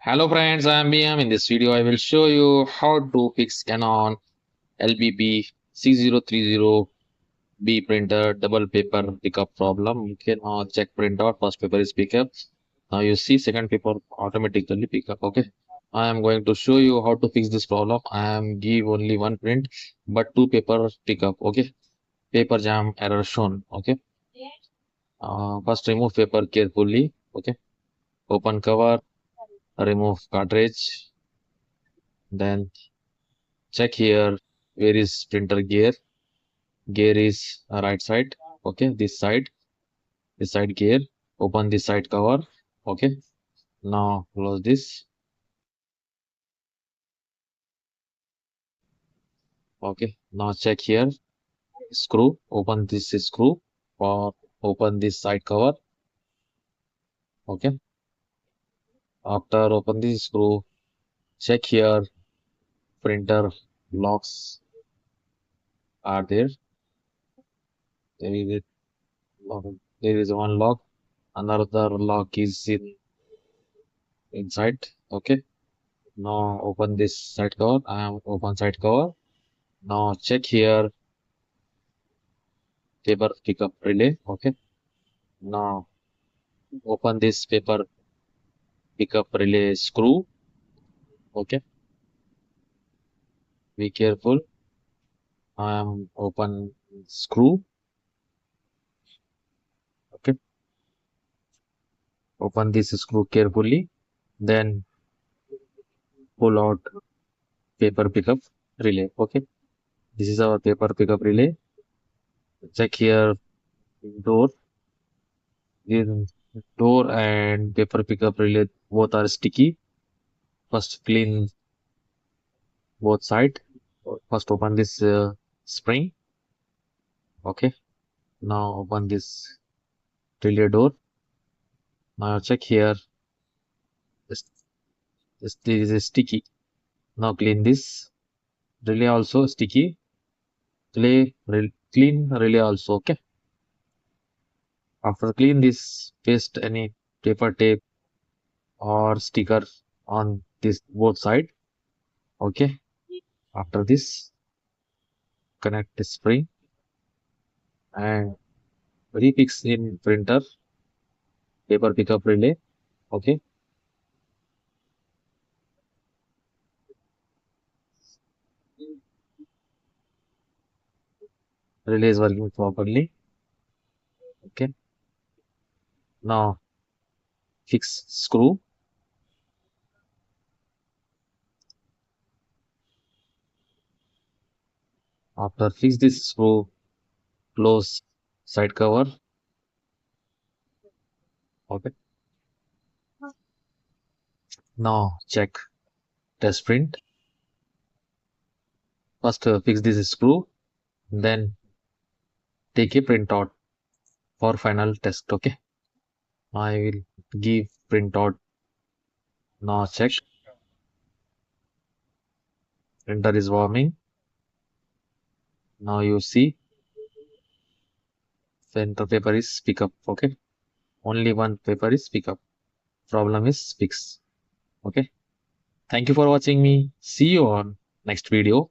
Hello friends, I am BM. In this video, I will show you how to fix Canon LBP6030B printer double paper pickup problem. You can check printout. First paper is pickup. Now you see second paper automatically pick up. Okay. I am going to show you how to fix this problem. I am give only one print, but two paper pickup. Okay. Paper jam error shown. Okay. First remove paper carefully. Okay. Open cover. Remove cartridge. Then check here where is printer gear is right side. Okay, this side gear. Open this side cover. Okay, now close this. Okay, now check here screw. Open this screw or open this side cover. Okay, after open this screw, check here printer locks are there. There is a lock. There is one lock. Another lock is inside. Okay, now open this side cover. I am open side cover. Now check here paper pickup relay. Okay. Now open this paper pickup relay screw. Okay. Be careful. I am open screw. Okay. Open this screw carefully. Then pull out paper pickup relay. Okay. This is our paper pickup relay. Check here door. In door and paper pickup relay both are sticky. First clean both side. First open this spring. Okay. Now open this relay door. Now check here. This, this is sticky. Now clean this. Relay also sticky. Clean relay also. Okay. After clean this, paste any paper tape or sticker on this both side. Okay. After this, connect the spring and refix in printer paper pickup relay. Okay. Relay is working properly. Okay. Now fix screw. After fix this screw, close side cover. Okay. Now check test print. First fix this screw, then take a printout for final test. Okay. I will give printout. Now check. Printer is warming. Now you see center paper is pick up. Okay. Only one paper is pick up. Problem is fixed. Okay. Thank you for watching me. See you on next video.